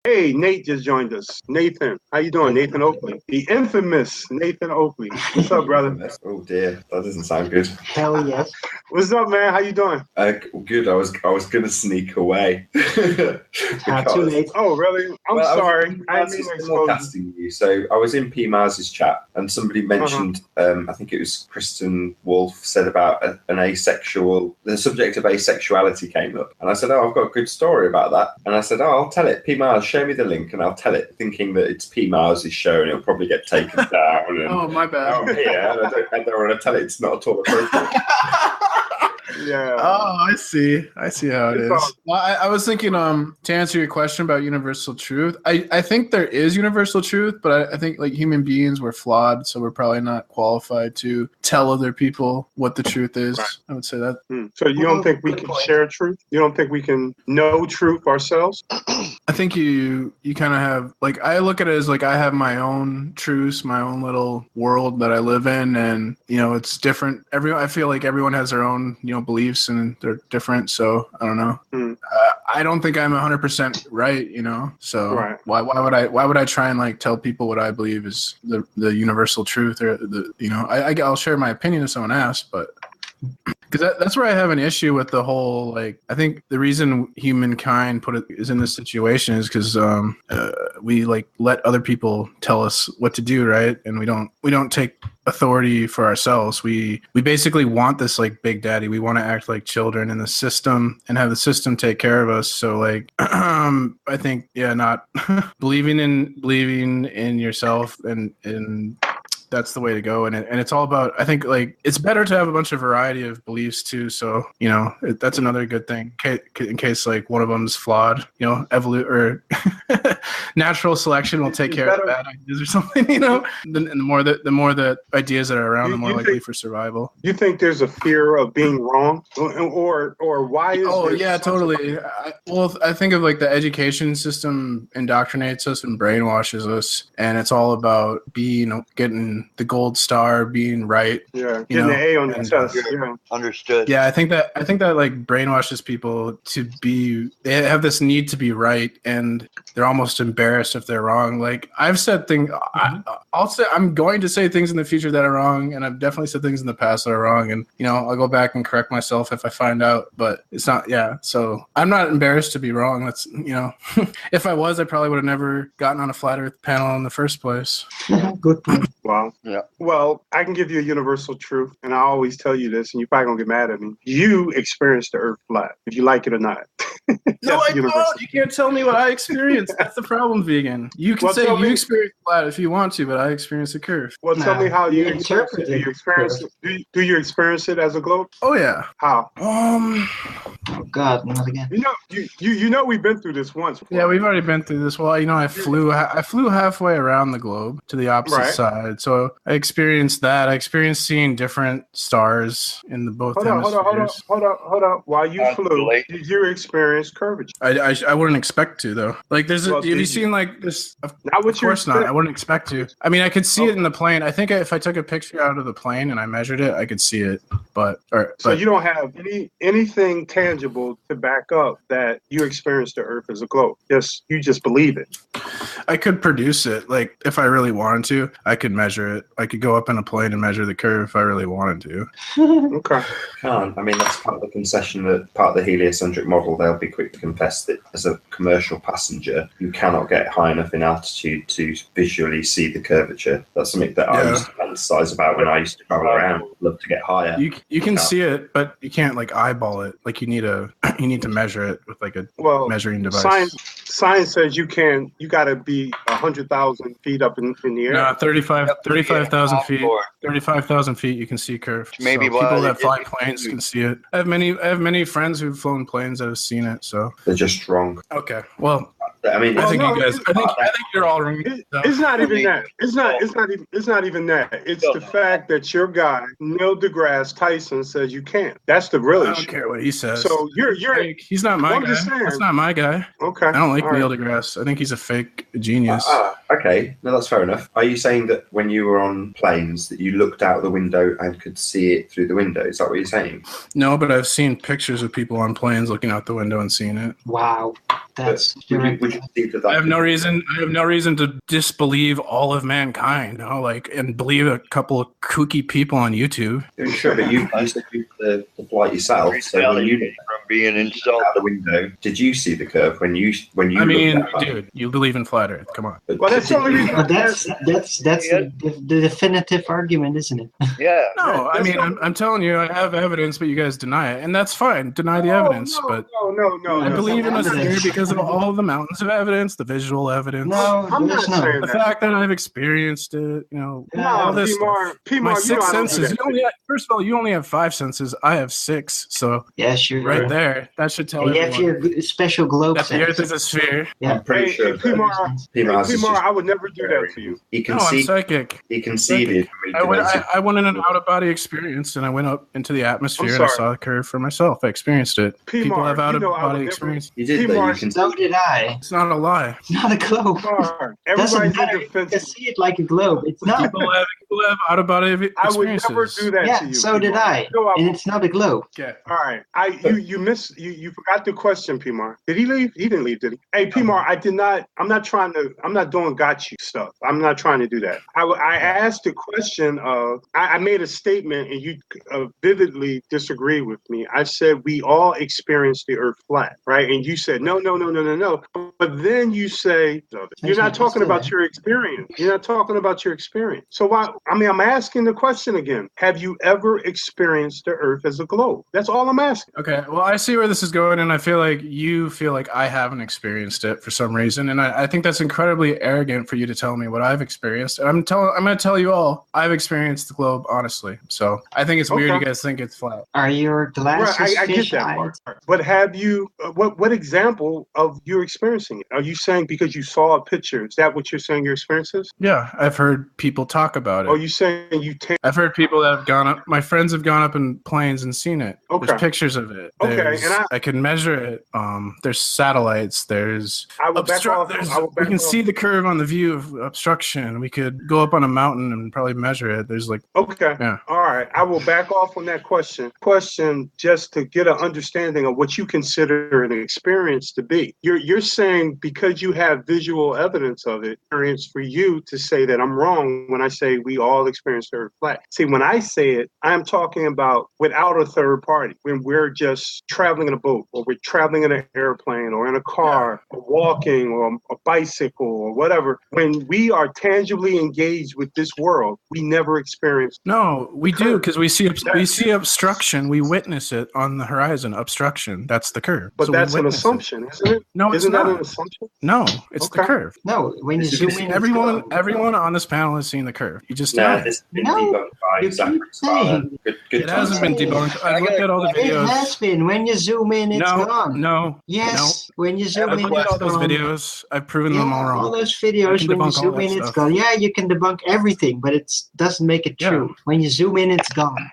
Hey, Nate just joined us. Nathan, how you doing? Nathan Oakley, the infamous Nathan Oakley. What's up, brother? Oh dear, that doesn't sound good. Hell yes. What's up, man? How you doing? Good. I was gonna sneak away. Too late. Oh, really? I'm sorry. I didn't mean to expose you. Casting you. So I was in P Mars's chat, and somebody mentioned. I think it was Kristen Wolf said about an asexual. The subject of asexuality came up, and I said, "Oh, I've got a good story about that." And I said, "Oh, I'll tell it. P Mars, show me the link, and I'll tell it," thinking that it's P Mars's show, and it'll probably get taken down. And, oh, my bad. Yeah, I don't want to tell it. It's not at all appropriate. Yeah. Oh, I see how it is. Well, I was thinking, to answer your question about universal truth, I think there is universal truth, but I think like human beings, we're flawed, so we're probably not qualified to tell other people what the truth is. Right. I would say that. So you don't think we can share truth? You don't think we can know truth ourselves? I think you kind of have, like, I look at it as like I have my own truths, my own little world that I live in, and it's different. I feel like everyone has their own beliefs, and they're different. So I don't know. I don't think I'm 100% right. So right. Why would I try and like tell people what I believe is the universal truth, or I'll share my opinion if someone asks, but. Because that's where I have an issue with the whole, like, I think the reason humankind is in this situation is because we like let other people tell us what to do, right? And we don't take authority for ourselves. We basically want this like big daddy. We want to act like children in the system and have the system take care of us. So like I think not believing in yourself and that's the way to go. And it's all about, I think, like, it's better to have a bunch of variety of beliefs too. So, that's another good thing in case like one of them's flawed, or natural selection will take care of bad ideas or something, the more the ideas that are around, the more likely for survival. You think there's a fear of being wrong, or why is totally. I think of like the education system indoctrinates us and brainwashes us, and it's all about getting the gold star, being right. Yeah, getting the A on the test. Yeah. Understood. Yeah, I think that like brainwashes people to be. They have this need to be right, and they're almost embarrassed if they're wrong. Like I've said things. I'm going to say things in the future that are wrong, and I've definitely said things in the past that are wrong. And I'll go back and correct myself if I find out. But it's not. Yeah, so I'm not embarrassed to be wrong. That's if I was, I probably would have never gotten on a flat Earth panel in the first place. Good point. Wow. Yeah. Well, I can give you a universal truth, and I always tell you this, and you're probably gonna get mad at me. You experienced the Earth flat, if you like it or not. No, I don't. You can't tell me what I experienced. That's the problem, vegan. You can say you experienced flat if you want to, but I experienced a curve. Well, tell me how you interpret it. Do you experience it? Do you experience it as a globe? Oh yeah. How? Oh God, not again. We've been through this once before. Yeah, we've already been through this. Well, I flew halfway around the globe to the opposite side, so I experienced that. I experienced seeing different stars in both hemispheres. Hold up. While you flew, did you experience curvature? I wouldn't expect to though. Like, have you seen like this? Of course not. I wouldn't expect to. I mean, I could see it in the plane. I think if I took a picture out of the plane and I measured it, I could see it. So you don't have anything tangible to back up that you experienced the Earth as a globe. You just believe it. I could produce it. Like, if I really wanted to, I could measure it. I could go up in a plane and measure the curve if I really wanted to. Okay. Can't. I mean, that's part of the concession, that part of the heliocentric model. They'll be quick to confess that as a commercial passenger, you cannot get high enough in altitude to visually see the curvature. That's something that I used to fantasize about when I used to travel around. Love to get higher. You can see it, but you can't like eyeball it. Like you need to measure it with like a measuring device. Science says you can. You got to be 100,000 feet up in the air. No, 35,000 feet. 35,000 feet, you can see curve. Maybe so people that fly planes can see it. I have many friends who've flown planes that have seen it. So they're just wrong. Okay, well. I mean, I think you're all wrong. It's not even that. It's not even that. It's the fact that your guy Neil deGrasse Tyson says you can't. That's the real issue. I don't care what he says. So he's not my guy. That's not my guy. Okay. I don't like Neil deGrasse. I think he's a fake genius. Okay, no, that's fair enough. Are you saying that when you were on planes that you looked out the window and could see it through the window? Is that what you're saying? No, but I've seen pictures of people on planes looking out the window and seeing it. Wow, that's Would you think that I have no reason to disbelieve all of mankind, and believe a couple of kooky people on YouTube. Yeah, sure, but you said you the flight yourself. So when you from being installed out the window, did you see the curve when you? I mean, looked out? dude, you believe in flat Earth? Come on. Well, that's the only reason. But that's the definitive argument, isn't it? Yeah. No, I mean, I'm telling you, I have evidence, but you guys deny it, and that's fine. Deny the evidence, but No. I believe in us evidence. here because of all the mountains of evidence, the visual evidence, No, I'm not there's no. saying the that. fact that I've experienced it, No, all this P-Mar, stuff. P-Mar, My you know six I don't do senses. that. First of all, you only have 5 senses. I have 6, so Yeah, sure. right there, that should tell And you have everyone your special globe that the sense. Earth is a sphere. Yeah. I'm pretty sure. P-Mar, P-Mars is P-Mar, just I would never do that to you. He No, I'm conceded. psychic. He conceded. I went in an out-of-body experience, and I went up into the atmosphere, and I sorry. saw the curve for myself. I experienced it. P-Mar, People have you know I would out-of-body never- experience. You did that. P-Mar, You conceded. So did I. It's not a lie. It's not a globe. P-Mar, Doesn't everybody's matter. You can defensive. see it like a globe. It's not. People have out-of-body I would experiences. never do that to Yeah, you. so did P-Mar. I. No, I And it's not a globe. Okay. All right. You forgot the question, P-Mar. Did he leave? He didn't leave, did he? Hey, P-Mar, I'm not doing got you stuff. I'm not trying to do that. I asked the question of, I made a statement and you vividly disagreed with me. I said, we all experience the earth flat, right? And you said, no. But then you say, you're not talking about your experience. You're not talking about your experience. So why, I'm asking the question again. Have you ever experienced the earth as a globe? That's all I'm asking. Okay, well, I see where this is going, and I feel like you feel like I haven't experienced it for some reason, and I think that's incredibly arrogant for you to tell me what I've experienced. I'm going to tell you all, I've experienced the globe, honestly. So I think it's weird you guys think it's flat. Are your glasses I get fish that eyed? part. But have you, what example of you experiencing it? Are you saying because you saw a picture? Is that what you're saying your experience is? Yeah, I've heard people talk about it. Or are you saying you take? I've heard people that have gone up. My friends have gone up in planes and seen it. Okay. There's pictures of it. Okay, There's- and I can measure it. There's satellites. There's I will back off. we can see the curve on the view of obstruction. We could go up on a mountain and probably measure it. There's like Okay. Yeah. All right. I will back off on that question. Just to get an understanding of what you consider an experience to be. You're saying because you have visual evidence of it, experience for you to say that I'm wrong when I say we all experience the earth flat. See, when I say it, I'm talking about without a third party. When we're just traveling in a boat, or we're traveling in an airplane, or in a car, or walking, or a bicycle, or whatever. When we are tangibly engaged with this world, we never experience. No, we do because we see obstruction. We witness it on the horizon. Obstruction. That's the curve. But So we that's an witness it. assumption, isn't it? No, it's Isn't that not. an assumption? No, it's the Okay. curve. No, when you zoom in, it's Everyone, globe. everyone on this panel has seen the curve. You just No, denied it. this has been No, debunked by you Zach keep Sparrow. saying. Good It hasn't been saying. debunked. I've looked at all the It videos. has been. When you zoom in, it's gone. No. Yes, when you zoom I've in, looked at it's all those gone. videos. I've proven Yeah, them all all wrong. those I videos, can when you debunk all zoom that in, it's stuff. gone. Yeah, you can debunk everything, but it doesn't make it Yeah. true. When you zoom in, it's gone.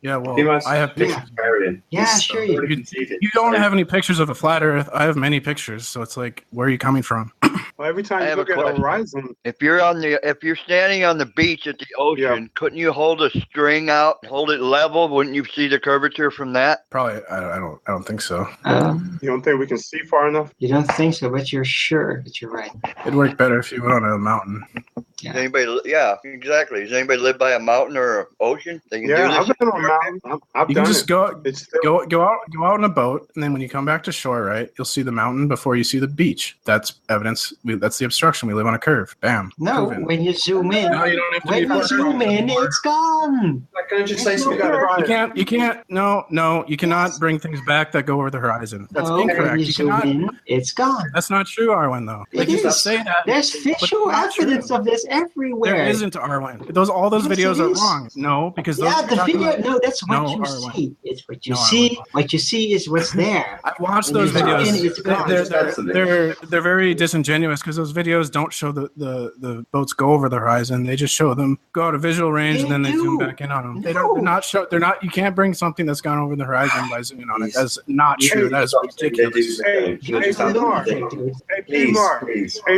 Yeah, well, P-Mars I have is pictures. contrarian. Yeah, He's sure already you- conceded. You don't So- have any pictures of a flat Earth. I have many pictures, so it's like, where are you coming from? Well, every time I you have a look at a question. horizon, If you're standing on the beach at the ocean, couldn't you hold a string out, hold it level? Wouldn't you see the curvature from that? Probably, I don't think so. you don't think we can see far enough? You don't think so, but you're sure that you're right. It'd work better if you went on a mountain. Yeah. Does anybody? Yeah, exactly. Does anybody live by a mountain or an ocean? They can Yeah, do I've this. been on a mountain. I've You done can just it. go It's still, go out in a boat, and then when you come back to shore, right, you'll see the mountain before you see the beach. That's evidence. That's the obstruction. We live on a curve. Bam. No, Proven. when you zoom in, No, you don't have to when be you far zoom from in, it. it's gone. Can I just say It's something? no good. You can't. No, you cannot bring things back that go over the horizon. That's No, when incorrect. you You zoom cannot. in, it's gone. That's not true, Arwen. Though. It Like you is. say that. There's but visual it's not true. evidence of this everywhere. There isn't, Arwen. All those Yes, videos it are is. wrong. No, because those Yeah, you're the talking video. about- No, that's what No, you Arwen. see. It's what you No, see. Arwen. What you see is what's there. I've watched When those you zoom in, videos. it's gone. Just add something. They're very disingenuous because those videos don't show the boats go over the horizon. They just show them go out of visual range and then they zoom back in on them. They don't. They're not show. They're not. You can't bring something that's gone over the horizon by zooming on it. That's not true. That is ridiculous. Hey,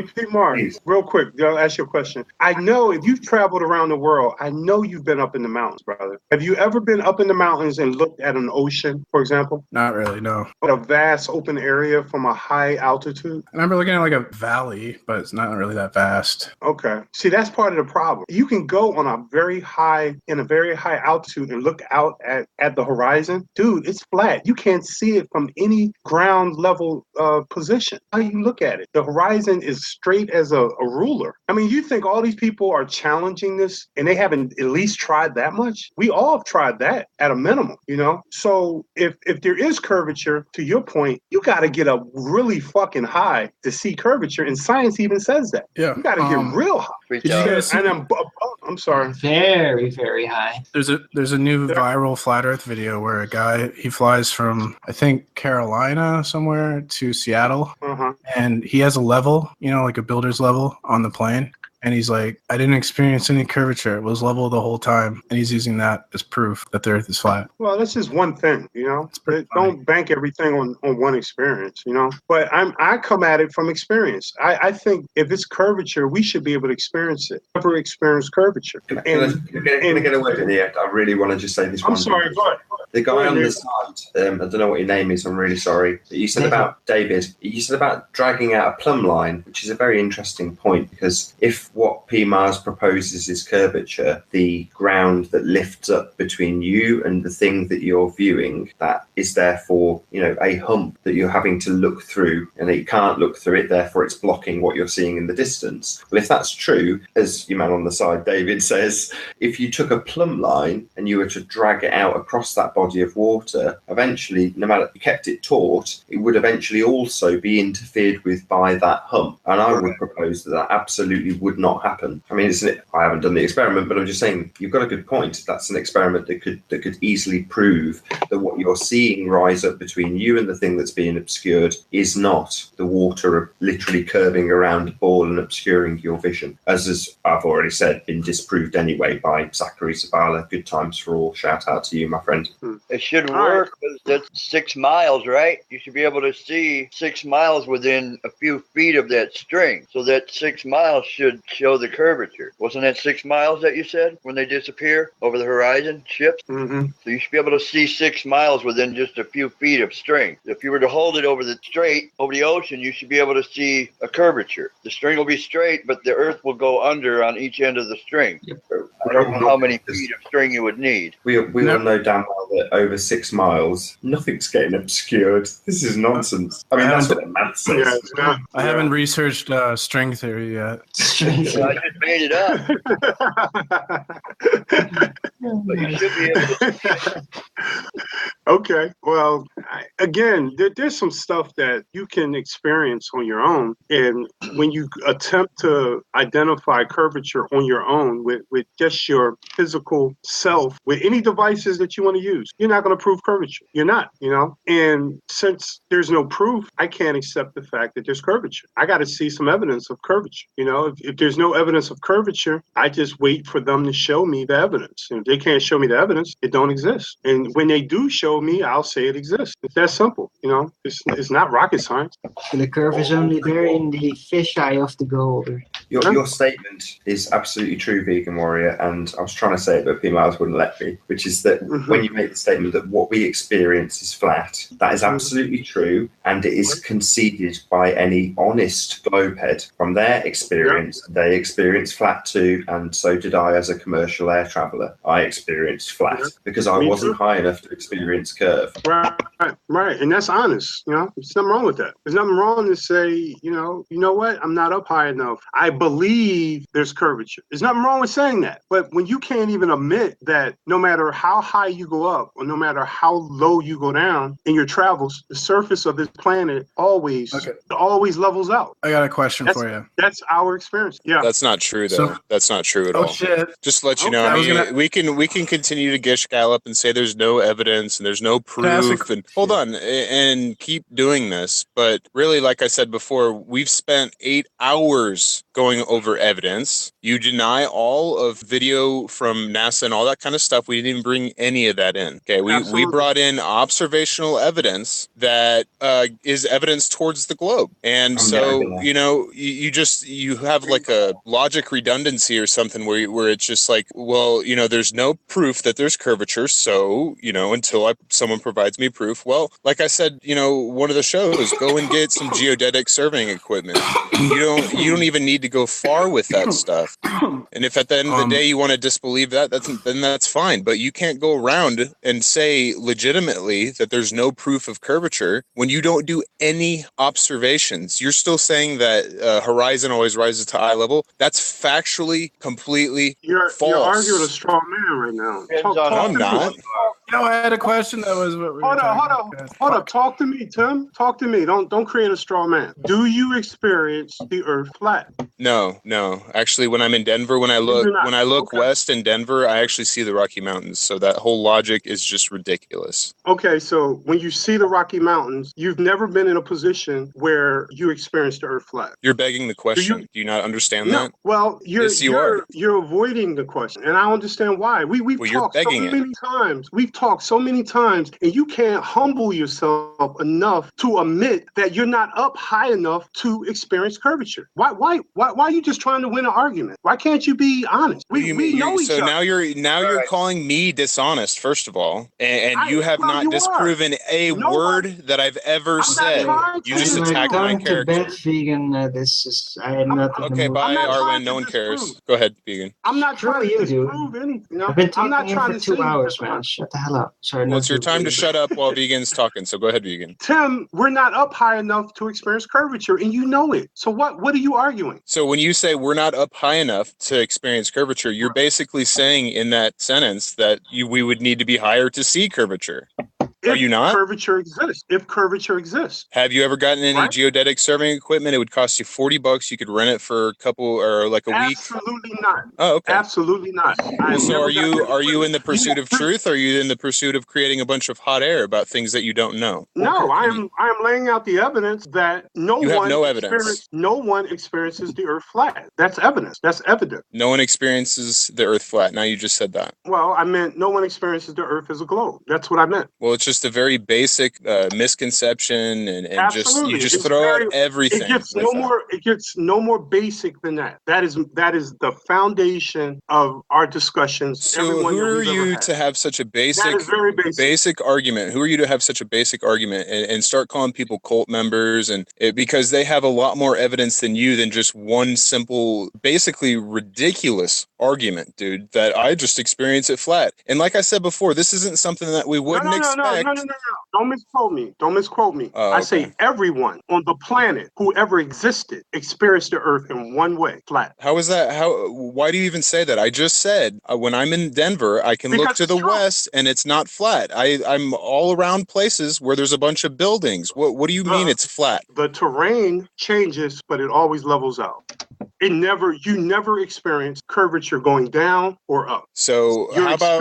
P-Mark, real quick, I'll ask you a question. I know if you've traveled around the world, I know you've been up in the mountains, brother. Have you ever been up in the mountains and looked at an ocean, for example? Not really, no. A vast open area from a high altitude? I remember looking at like a valley, but it's not really that vast. Okay. See, that's part of the problem. You can go on a very high altitude and look out at the horizon. Dude, it's flat. You can't see it from any ground level position. How do you look at it? The horizon is straight as a ruler. I mean, you think all these people are challenging this and they haven't at least tried that much? We all have tried that at a minimum, you know? So if there is curvature, to your point, you got to get up really fucking high to see curvature. And science even says that. Yeah. You got to get real high. Did you guys see, and I'm sorry. Very, very high. There's a new viral flat Earth video where a guy, he flies from, I think, Carolina somewhere to Seattle. And he has a level, you know, like a builder's level on the plane. And he's like, I didn't experience any curvature. It was level the whole time. And he's using that as proof that the Earth is flat. Well, that's just one thing, you know. Don't bank everything on one experience, you know. But I come at it from experience. I think if it's curvature, we should be able to experience it. Never experience curvature. Can I get a word in here? I really want to just say this. I'm sorry, go ahead. The guy on the side, I don't know what your name is, I'm really sorry. But you said about David, you said about dragging out a plumb line, which is a very interesting point, because if what P. Mars proposes is curvature, the ground that lifts up between you and the thing that you're viewing, that is therefore, you know, a hump that you're having to look through, and that you can't look through it, therefore it's blocking what you're seeing in the distance. Well, if that's true, as your man on the side, David, says, if you took a plumb line and you were to drag it out across that body of water, eventually, no matter if you kept it taut, it would eventually also be interfered with by that hump. And I would propose that absolutely would not happen. I mean, isn't it? I haven't done the experiment, but I'm just saying you've got a good point. That's an experiment that could easily prove that what you're seeing rise up between you and the thing that's being obscured is not the water literally curving around a ball and obscuring your vision, as I've already said, been disproved anyway by Zachary Zabala. Good times for all. Shout out to you, my friend. It should work because that's 6 miles, right? You should be able to see 6 miles within a few feet of that string. So that 6 miles should show the curvature. Wasn't that 6 miles that you said when they disappear over the horizon, ships? So you should be able to see 6 miles within just a few feet of string. If you were to hold it over the ocean, you should be able to see a curvature. The string will be straight, but the Earth will go under on each end of the string. I don't know how many feet of string you would need. We all know damn well that over 6 miles, nothing's getting obscured. This is nonsense. I mean, that's what the math says. I haven't researched string theory yet. I just made it up. But you should be able to. Okay. Well, again, there's some stuff that you can experience on your own. And when you attempt to identify curvature on your own with just your physical self, with any devices that you want to use, you're not going to prove curvature. You're not, you know? And since there's no proof, I can't accept the fact that there's curvature. I got to see some evidence of curvature. You know, if there's no evidence of curvature, I just wait for them to show me the evidence. And if they can't show me the evidence, it don't exist. And when they do show me, I'll say it exists. It's that simple, you know? It's not rocket science. The curve is only there in the fisheye of the beholder. Your statement is absolutely true, Vegan Warrior, and I was trying to say it, but P. Miles wouldn't let me, which is that when you make the statement that what we experience is flat, that is absolutely true, and it is conceded by any honest globehead. From their experience, they experience flat too, and so did I as a commercial air traveller. I experienced flat because I wasn't high enough to experience curve. Right, and that's honest, you know? There's nothing wrong with that. There's nothing wrong to say, you know what? I'm not up high enough. believe there's curvature. There's nothing wrong with saying that. But when you can't even admit that no matter how high you go up or no matter how low you go down in your travels, the surface of this planet always levels out. I got a question for you. That's our experience. Yeah. That's not true, though. That's not true at all. Shit. Just to let you know, I mean, we can continue to gish gallop and say there's no evidence and there's no proof. And hold on and keep doing this. But really, like I said before, we've spent 8 hours going over evidence. You deny all of video from NASA and all that kind of stuff. We didn't even bring any of that in. Okay, we brought in observational evidence that is evidence towards the globe. And so, you know, you have like a logic redundancy or something where it's just like, well, you know, there's no proof that there's curvature. So, you know, until someone provides me proof. Well, like I said, you know, one of the shows, go and get some geodetic surveying equipment. You don't even need to go far with that stuff. And if at the end of the day you want to disbelieve that, then that's fine. But you can't go around and say legitimately that there's no proof of curvature when you don't do any observations. You're still saying that horizon always rises to eye level. That's factually completely false. You're arguing a straw man right now. I'm not. No, I had a question that was what we were Hold up. Talk to me, Tim. Talk to me. Don't create a straw man. Do you experience the Earth flat? No. Actually, when I'm in Denver, when I look west in Denver, I actually see the Rocky Mountains. So that whole logic is just ridiculous. Okay, so when you see the Rocky Mountains, you've never been in a position where you experience the Earth flat. You're begging the question. Do you not understand that? Well, Yes, you are. You're avoiding the question, and I understand why. We've talked so many times. We've talked so many times, and you can't humble yourself enough to admit that you're not up high enough to experience curvature. Why are you just trying to win an argument? Why can't you be honest? We know each other. So now you're calling me dishonest, first of all, and you have not disproven a word that I've ever said. You just attacked my character. To bed, vegan. This is I am not. Okay, bye, Arwen. No one cares. Go ahead, vegan. I'm not trying to disprove anything. I've been talking for 2 hours, man. Shut the hell up. Sorry. Well, it's your time to shut up while vegan's talking. So go ahead, vegan. Tim, we're not up high enough to experience curvature, and you know it. So what are you arguing? So when you say we're not up high enough to experience curvature, you're basically saying in that sentence that we would need to be higher to see curvature. Are you not? If curvature exists. Have you ever gotten any geodetic surveying equipment? It would cost you $40. You could rent it for a couple or like a week. Absolutely not. Oh, okay. Absolutely not. So are you in the pursuit of truth? Or are you in the pursuit of creating a bunch of hot air about things that you don't know? No, I am laying out the evidence that no one experiences the Earth flat. That's evidence. That's evident. No one experiences the Earth flat. Now you just said that. Well, I meant no one experiences the Earth as a globe. That's what I meant. Well, it's just a very basic misconception, and you just throw out everything. It gets no more basic than that. That is the foundation of our discussions. So who are you to have such a basic argument? Who are you to have such a basic argument and start calling people cult members because they have a lot more evidence than you than just one simple, basically ridiculous argument, dude, that I just experience it flat. And like I said before, this isn't something that we wouldn't expect. No. Don't misquote me. Oh, okay. I say everyone on the planet who ever existed experienced the Earth in one way, flat. How is that? Why do you even say that? I just said when I'm in Denver, I can look to the west and it's not flat. I'm all around places where there's a bunch of buildings. What do you mean it's flat? The terrain changes, but it always levels out. You never experience curvature going down or up. So how about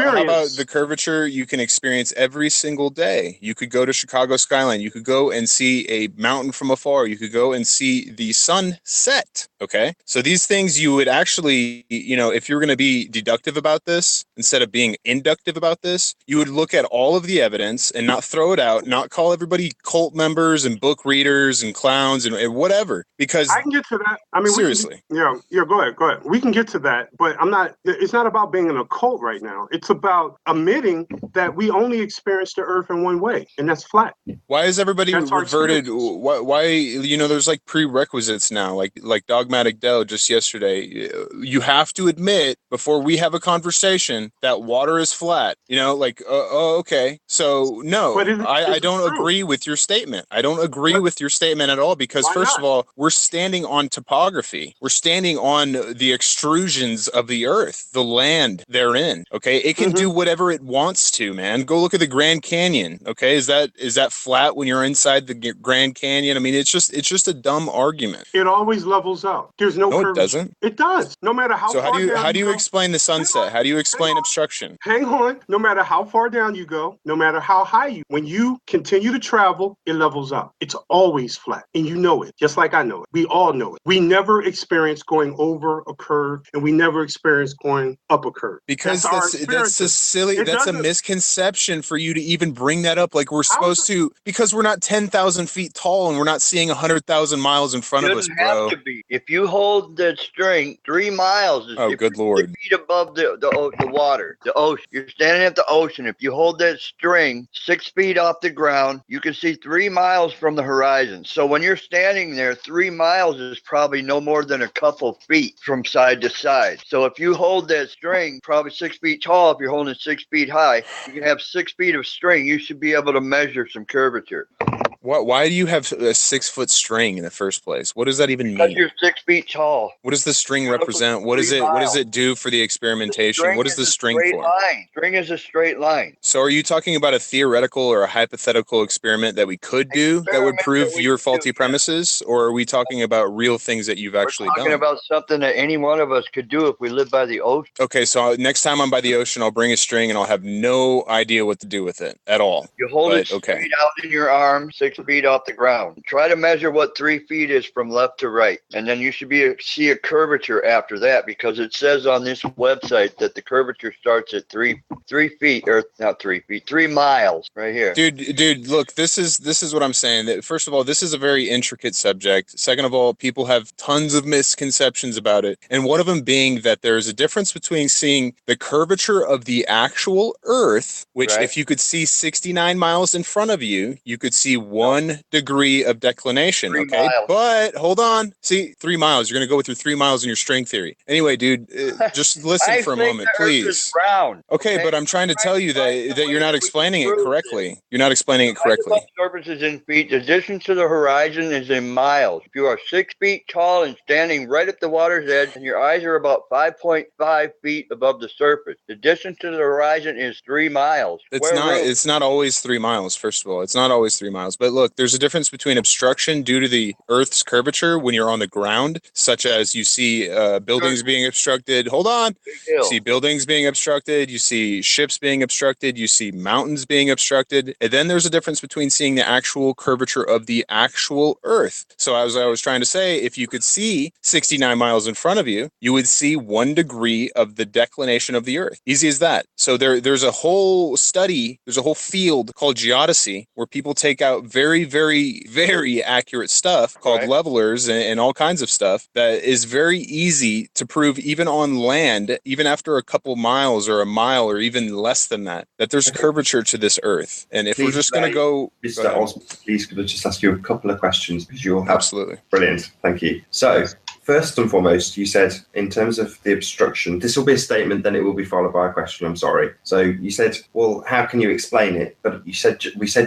the curvature you can experience every single day? You could go to Chicago skyline. You could go and see a mountain from afar. You could go and see the sun set. Okay. So these things you would actually, if you're going to be deductive about this, instead of being inductive about this, you would look at all of the evidence and not throw it out, not call everybody cult members and book readers and clowns and whatever, because I can get to that. I mean, seriously. Go ahead. We can get to that, but it's not about being in a cult right now. It's about admitting that we only experience the Earth in one way, and that's flat. Why is everybody reverted? Why there's like prerequisites now, like dogmatic Dell just yesterday. You have to admit before we have a conversation that water is flat. Okay. So no, I don't agree with your statement. I don't agree with your statement at all because first of all, we're standing on topography. We're standing on the extrusions of the earth, the land therein. Okay, it can do whatever it wants to, man. Go look at the Grand Canyon. Okay, is that flat when you're inside the Grand Canyon? I mean, it's just a dumb argument. It always levels out. There's no curvature. It doesn't. It does. No matter how far down how do you go. explain the sunset? How do you explain obstruction? Hang on. No matter how far down you go, no matter how high when you continue to travel, it levels out. It's always flat. And you know it, just like I know it. We all know it. We never experience going over a curve, and we never experience going up a curve. Because that's a silly, that's a misconception for you to even bring that up. Like we're supposed to, because we're not 10,000 feet tall and we're not seeing 100,000 miles in front of us, bro. Have to be. If you hold the string 3 miles, is good Lord, 6 feet above the water, the ocean. You're standing at the ocean. If you hold that string 6 feet off the ground, you can see 3 miles from the horizon. So when you're standing there, 3 miles is probably no more than a couple feet from side to side. So if you hold that string probably 6 feet tall, if you're holding it 6 feet high, you can have 6 feet of string. You should be able to measure some curvature. Why do you have a 6 foot string in the first place? What does that even mean? Because you're 6 feet tall. What does the string represent? What is it? What does it do for the experimentation? What is the string for? String is a straight line. So are you talking about a theoretical or a hypothetical experiment that we could do that would prove your faulty premises? Or are we talking about real things that you've actually done? We're talking about something that any one of us could do if we live by the ocean. Okay, so next time I'm by the ocean, I'll bring a string and I'll have no idea what to do with it at all. You hold it straight out in your arm, 6 feet off the ground. Try to measure what 3 feet is from left to right. And then you should see a curvature after that, because it says on this website that the curvature starts at 3 feet, or not 3 feet, 3 miles right here. Dude, look, this is what I'm saying. That first of all, this is a very intricate subject. Second of all, people have tons of misconceptions about it. And one of them being that there's a difference between seeing the curvature of the actual Earth, which if you could see 69 miles in front of you, you could see 1 degree of declination. 3 okay, miles. But hold on. See, 3 miles. You're going to go with your 3 miles in your string theory. Anyway, dude, just listen for a moment, please. Okay, but I'm trying to tell you that you're not explaining it correctly. You're not explaining it correctly. The surface is in feet. The distance to the horizon is in miles. If you are 6 feet tall and standing right at the water's edge, and your eyes are about 5.5 feet above the surface, the distance to the horizon is 3 miles. It's not always 3 miles. First of all, it's not always 3 miles. But look, there's a difference between obstruction due to the Earth's curvature when you're on the ground, such as you see buildings being obstructed. Hold on. You see buildings being obstructed. You see ships being obstructed. You see mountains being obstructed. And then there's a difference between seeing the actual curvature of the actual Earth. So as I was trying to say, if you could see 69 miles in front of you, you would see 1 degree of the declination of the Earth. Easy as that. So there's a whole study, there's a whole field called geodesy where people take out very, very, very accurate stuff called levelers and all kinds of stuff that is very easy to prove even on land, even after a couple miles or a mile or even less than that there's curvature to this Earth. And if we're just going to go... Mr. Osmond, please could I just ask you a couple of questions, because you're... Absolutely. Brilliant. Thank you. So, first and foremost, you said in terms of the obstruction, this will be a statement, then it will be followed by a question. I'm sorry. So you said, well, how can you explain it? But we said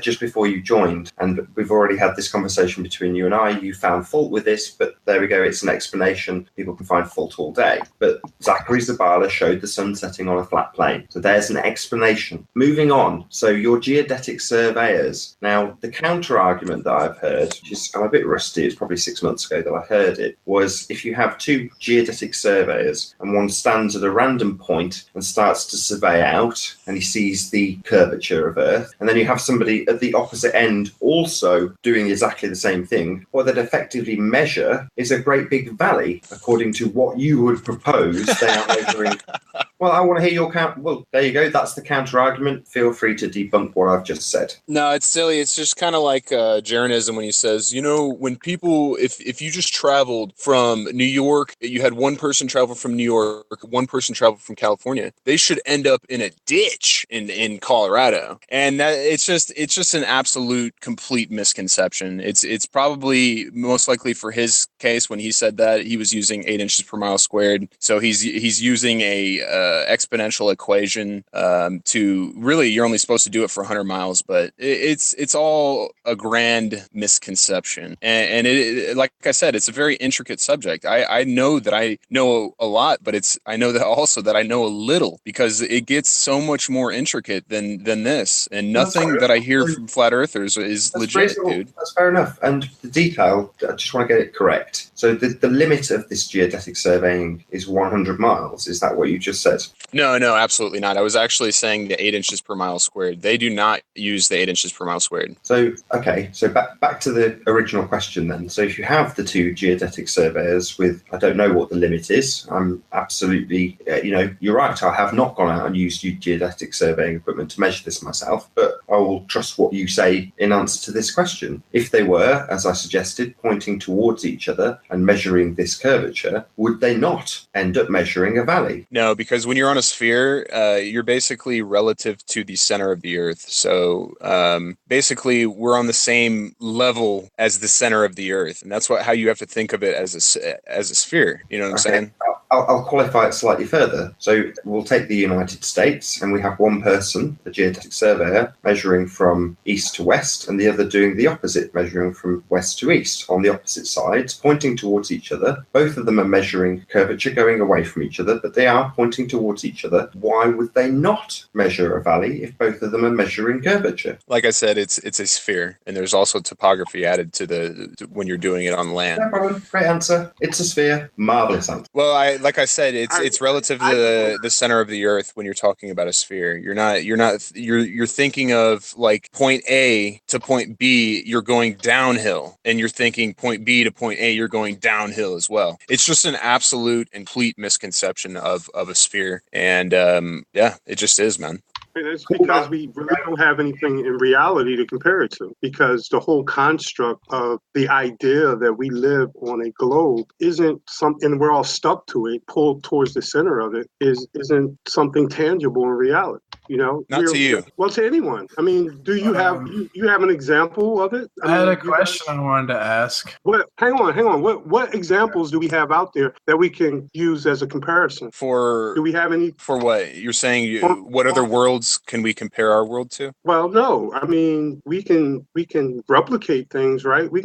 just before you joined, and we've already had this conversation between you and I, you found fault with this, but there we go. It's an explanation. People can find fault all day. But Zachary Zabala showed the sun setting on a flat plane. So there's an explanation. Moving on. So your geodetic surveyors. Now, the counter argument that I've heard, which is, I'm a bit rusty, it's probably 6 months ago that I heard it, was if you have 2 geodetic surveyors and one stands at a random point and starts to survey out and he sees the curvature of Earth, and then you have somebody at the opposite end also doing exactly the same thing, what they'd effectively measure is a great big valley, according to what you would propose they are measuring. Well, I want to hear your count. Well, there you go. That's the counter argument. Feel free to debunk what I've just said. No, it's silly. It's just kind of like Jeranism when he says, when people, if you just traveled from New York, you had one person travel from New York, one person travel from California, they should end up in a ditch in Colorado. And that it's just an absolute complete misconception. It's probably most likely for his case when he said that he was using 8 inches per mile squared. So he's using a exponential equation to really, you're only supposed to do it for 100 miles, but it's all a grand misconception. And it, like I said, it's a very intricate subject. I know that I know a lot, but I know that also that I know a little, because it gets so much more intricate than this. And nothing that I hear from flat earthers is legit, reasonable. dude. That's fair enough. And the detail, I just want to get it correct. So the limit of this geodetic surveying is 100 miles. Is that what you just said? No, absolutely not. I was actually saying the 8 inches per mile squared. They do not use the 8 inches per mile squared. So, okay. So back to the original question then. So if you have the two geodetic surveyors with, I don't know what the limit is. I'm absolutely, you're right. I have not gone out and used geodetic surveying equipment to measure this myself, but I will trust what you say in answer to this question. If they were, as I suggested, pointing towards each other and measuring this curvature, would they not end up measuring a valley? No, because when you're on a sphere, you're basically relative to the center of the Earth. So basically, we're on the same level as the center of the Earth, and that's how you have to think of it as a sphere. You know what I'm saying? I'll qualify it slightly further. So we'll take the United States, and we have one person, the geodetic surveyor, measuring from east to west, and the other doing the opposite, measuring from west to east on the opposite sides, pointing towards each other. Both of them are measuring curvature going away from each other, but they are pointing towards each other. Why would they not measure a valley if both of them are measuring curvature? Like I said, it's a sphere, and there's also topography added to when you're doing it on land. No problem. Great answer. It's a sphere. Marvelous answer. Well, like I said, it's relative to the center of the Earth when you're talking about a sphere. You're thinking of like point A to point B, you're going downhill, and you're thinking point B to point A, you're going downhill as well. It's just an absolute and complete misconception of a sphere, and it just is, man. It's because we really don't have anything in reality to compare it to, because the whole construct of the idea that we live on a globe isn't something, we're all stuck to it, pulled towards the center of it, isn't something tangible in reality. Not to you. Well, to anyone. I mean, do you have you have an example of it? I had a question I wanted to ask. Hang on. What examples do we have out there that we can use as a comparison? Do we have any? For what you're saying? What other worlds can we compare our world to? Well, no. I mean, we can replicate things, right? We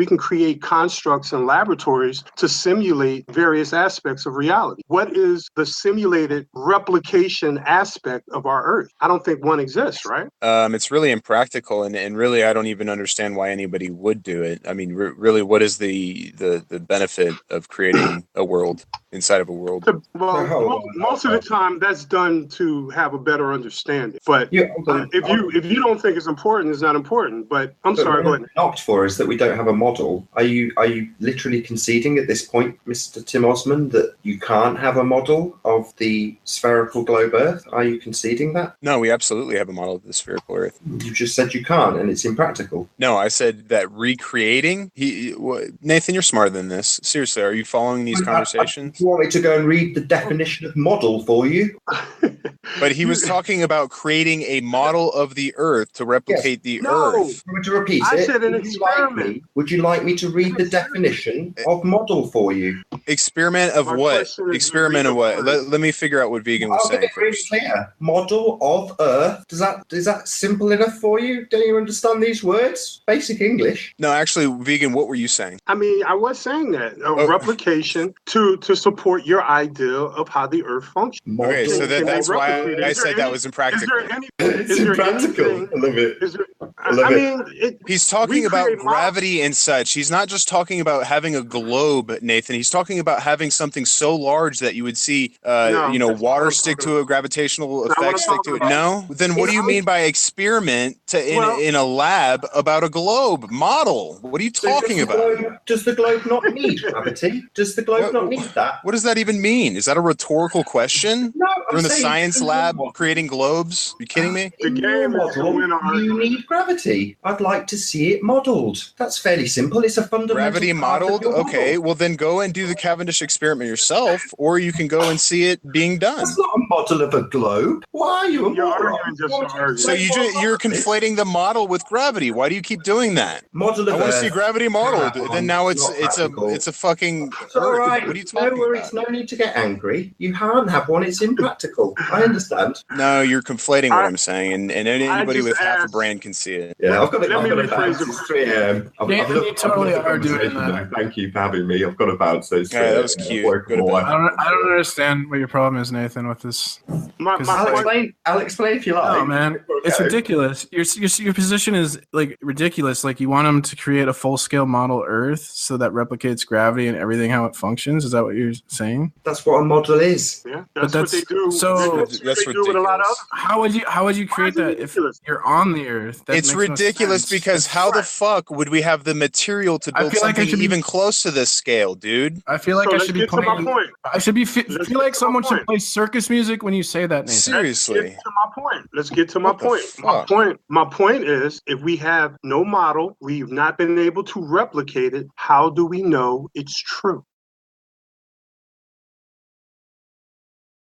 can create constructs in laboratories to simulate various aspects of reality. What is the simulated replication aspect of our Earth? I don't think one exists, right? It's really impractical, and really, I don't even understand why anybody would do it. I mean, really, what is the benefit of creating a world inside of a world? Most of the time, that's done to have a better understanding. But if you don't think it's important, it's not important. But sorry, go ahead. What knocked for is that we don't have a model. Are you literally conceding at this point, Mr. Tim Osmond, that you can't have a model of the spherical globe Earth? Are you conceding that? No, we absolutely have a model of the spherical Earth. You just said you can't, and it's impractical. No, I said that recreating. Nathan, you're smarter than this. Seriously, are you following these conversations? You want me to go and read the definition of model for you? But he was talking about creating a model of the Earth to replicate the Earth. I'm going to repeat it. I said an experiment. Would you like me to read the definition of model for you? Experiment of what? Experiment of what? Let me figure out what Vegan was saying first. Clear. Model of Earth. Is that simple enough for you? Don't you understand these words? Basic English. No, actually, Vegan, what were you saying? I mean, I was saying that replication to support your idea of how the Earth functions. Okay, so that's why I said that was impractical. It's impractical. I love it. He's talking about gravity and such. He's not just talking about having a globe, Nathan. He's talking about having something so large that you would see, water stick to it, gravitational effects stick to it. No? Then what do you mean by experiment in a lab about a globe model? What are you talking about? Does the globe not need gravity? Does the globe not need that? What does that even mean? Is that a rhetorical question? No, We're in the science science lab creating globes? Are you kidding me? The game is to win an You argument. need gravity. I'd like to see it modelled. That's fairly simple. It's a fundamental Gravity part of modeled? your Okay, model. well then go and do the Cavendish experiment yourself, or you can go and see it being done. That's not a model of a globe. Why are you a You're moron? arguing just to argue. So you're conflating the model with gravity. Why do you keep doing that? Model I of want to see Earth. gravity modeled. Come on, Then now not practical. it's a fucking It's all Earth. right. What are you No talking worries. about? No need to get angry. You can't have one. It's impractical. I understand. No, you're conflating what I'm saying, and anybody just with half a asked- brain can see it. Yeah, I've got to Let me bounce. rephrase it. It's 3 a.m. I've Yeah, got you totally another are doing conversation that. now. Thank you for having me. I've got to bounce. Those Yeah, that was cute. Go to bed. I don't understand what your problem is, Nathan, with this. My point, I'll explain if you like. No, man, it's Okay. ridiculous. Your position is like ridiculous. Like you want them to create a full scale model Earth so that replicates gravity and everything how it functions. Is that what you're saying? That's what a model is. yeah, But that's what they do. so- That's what they do with a lot of ridiculous. How would you create Why is it that if ridiculous? you're on the Earth? That It's makes no ridiculous sense. because how the fuck would we have the material to I build feel like I something should be- even close to this scale, dude? I feel like So I let's should be get to my playing. point. I should be Let's feel get like to someone my should point. play circus music when you say that, Nathan. Seriously. Let's get to my point. Let's get to my What the point. fuck? My point is, if we have no model, we've not been able to replicate it. How do we know it's true?